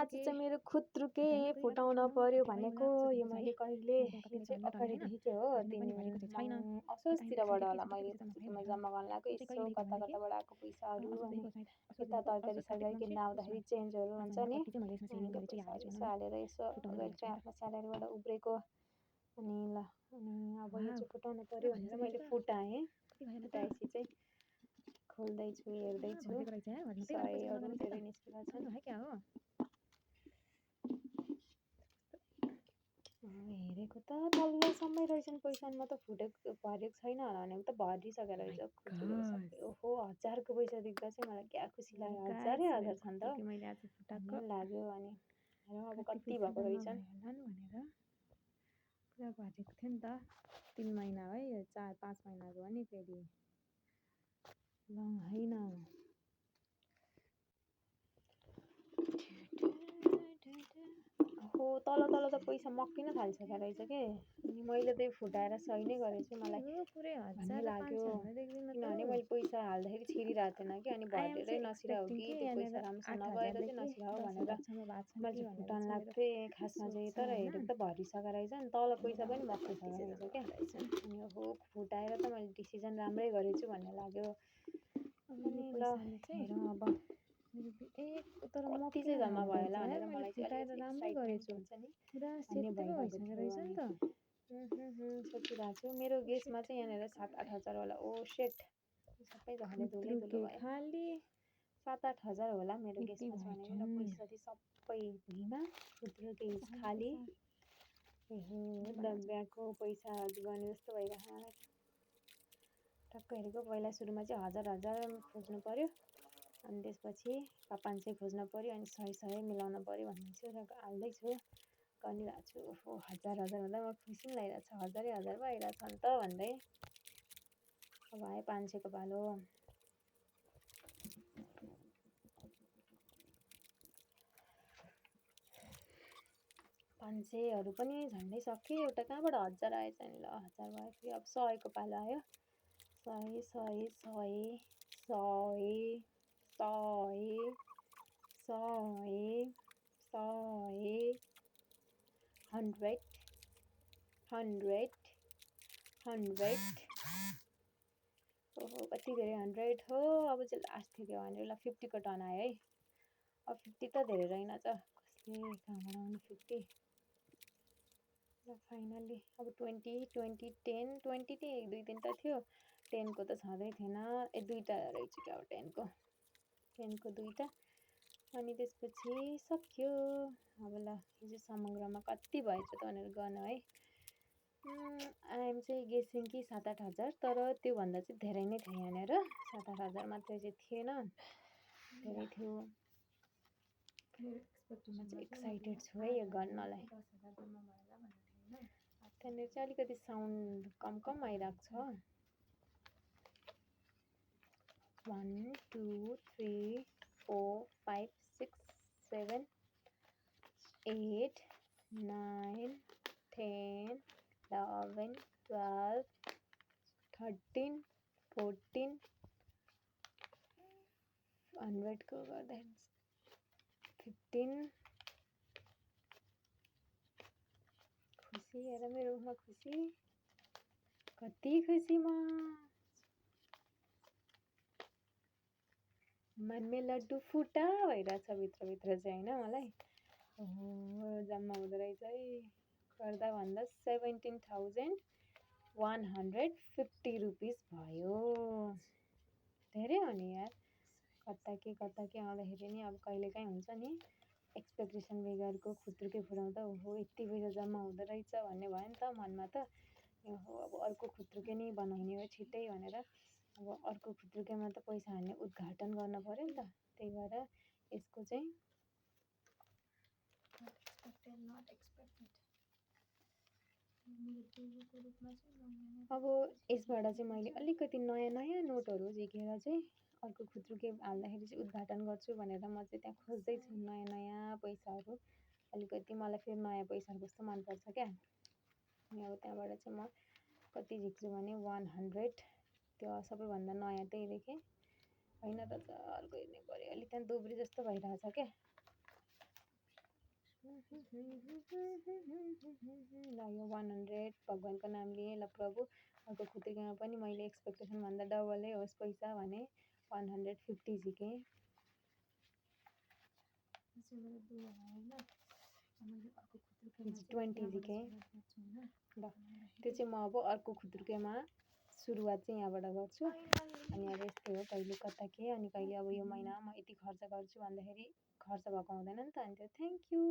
आज चाहिँ मेरो खुत्रुके फुटाउन पर्यो भनेको यो मैले कहिलेदेखि चाहिँ अगाडिदेखि हो 3 असोजतिरबाट होला मैले खुत्रुकेमा जम्मा गर्न लागेको यसो कता कताबाट आएको पैसाहरू अनि यता तरकारी सरकारी किन्न आउँदाखेरि चेन्जहरू हुन्छ नि यसो हालेर यसो अहिले चाहिँ आफ्नो स्यालेरीबाट उब्रेको अनि ल अनि अब यो चाहिँ फुटाउन पर्यो भनेर मैले फुटाएँ फुटाएपछि चाहिँ खोल्दैछु हेर्दैछु 100हरू धेरै निस्केका छन् हेरेको त तल्लोसम्मै रहेछन् पैसा म त फुटेको भरेको छैन होला भनेको त भरिसकेर रहेछ ओहो 1000को पैसा देख्दा चाहिँ मलाई क्या खुसी लाग्यो 1000 छ नि त मैले आज फुटाएको लाग्यो अनि हेरौँ अब कति भएको रहेछन् भनेर पुरा भरेको थियो नि त 3 महिना है 4-5 महिनाको हो नि फेरि ल हैन हो तल त पैसा मक्किन थालिसकेको रहेछ के अनि मैले चाहिँ फुटाएर सही नै गरेछु मलाई पुरै 1000 लाग्यो किनभने मैले पैसा हाल्दाखेरि छिरिरहेको थिएन कि अनि भरेरै नछिराउ कि त्यो पैसा राम्रोसँग नभएर चाहिँ नछिराउ भनेर मैले फुटाउन लाग्थेँ खासमा चाहिँ तर हेरेको त भरिसकेको रहेछ नि तल पैसा पनि मक्किसकेको रहेछ क्या अनि हो फुटाएर त मैले डिसिजन राम्रै गरेछु भन्ने लाग्यो अनि ल हेरौँ अब तर कति चाहिँ जम्मा भयो होला भनेर मलाई चाहिँ राम्रै गरेछु पुरा सेतै भइसकेको रहेछ नि त सोचिरहेको छु मेरो गेसमा चाहिँ यहाँनिर 7-8 हजार होला ओ सेट सबै झले धुलै धुलो भयो खाली 7-8 हजार होला मेरो गेसमा चाहिँ भनेर पैसा चाहिँ सबै भुइँमा खुद्रो केस खाली हो दब्याएको पैसा गर्ने जस्तो भइरहेको मलाई टक्क हेरेको पहिला सुरुमा चाहिँ 1000 खोज्नु पर्यो अनि त्यसपछि 500 खोज्नु पर्यो अनि 100 मिलाउन पर्यो भन्ने चाहिँ हाल्दैछु गरिरहेको छु ओहो 1000 भन्दा म खुसी पनि लागिरहेको छ 1000 पो आइरहेको छ नि त भन्दै अब आयो 500 को पालो 500हरू पनि झन्डै सक्यो एउटा कहाँबाट 1000 आएछ नि ल 1000 भयो फेरि अब 100 को पालो आयो 100 ओहो कति धेरै 100 हो अब चाहिँ लास्ट थियो भनेर ल 50 को टर्न आयो है अब 50 त धेरै रहेनछ कसले कहाँबाट आउनु 50 ल फाइनली अब 20 10 20 चाहिँ 1-2-3 त थियो 10 को त छँदै थिएन दुईटा रहेछ क्या 10 को दुईटा अनि त्यसपछि सक्यो अब ल यो समग्रमा कति भएछ त भनेर गर्नु है आइएम चाहिँ गेसिङ कि 7-8 हजार तर त्यो भन्दा चाहिँ धेरै नै थियो यहाँनिर 7-8 हजार मात्रै चाहिँ थिएन धेरै थियो म चाहिँ एक्साइटेड छु है यो गर्नलाई त्यहाँनिर चाहिँ अलिकति साउन्ड कम आइरहेको छ 1 2 3 4 5 6 7 8 9 10 11 12 13 14 100 को गर्दाखेरि 15 खुसी हेर मेरो मुखमा खुसी कति खुसी म मनमे लड्डु फुटा भइरहेछ भित्र चाहिँ होइन मलाई ओहो जम्मा हुँदो रहेछ है गर्दा भन्दा 17,150 रुपिस भयो धेरै हो नि यार कता के आउँदाखेरि नि अब कहिलेकाहीँ हुन्छ नि एक्सपेक्टेसन बेगरको खुत्रुके फुटाउँदा ओहो यति पैसा जम्मा हुँदो रहेछ भन्ने भयो नि त मनमा त ओहो अब अर्को खुत्रुके नै बनाउने हो छिट्टै भनेर अब अर्को खुत्रुकेमा त पैसा हाल्ने उद्घाटन गर्न पर्यो नि त त्यही भएर यसको चाहिँ not expected अब यसबाट चाहिँ मैले अलिकति नयाँ नोटहरू झिकेर चाहिँ अर्को खुत्रुके हाल्दाखेरि चाहिँ उद्घाटन गर्छु भनेर म चाहिँ त्यहाँ खोज्दैछु नयाँ पैसाहरू अलिकति मलाई फेरि नयाँ पैसाहरू कस्तो मनपर्छ क्या अनि अब त्यहाँबाट चाहिँ म कति झिक्छु भने 100 त्यो सबैभन्दा नयाँ त्यही देखेँ होइन त अर्को हेर्नै पऱ्यो अलिक त्यहाँ दोब्री जस्तो भइरहेछ क्या ल यो 100 भगवान्को नाम लिए ल प्रभु अर्को खुत्रिकेमा पनि मैले एक्सपेक्टेसन भन्दा डबलै होस् पैसा भने 150 झिकेँ 20 झिकेँ ल त्यो चाहिँ म अब अर्को खुत्रुकेमा सुरुवात चाहिँ यहाँबाट गर्छु अनि अब यस्तै हो कहिले कता के अनि कहिले अब यो महिना म यति खर्च गर्छु भन्दाखेरि खर्च भएको हुँदैन नि त अनि त्यो थ्याङ्क यू।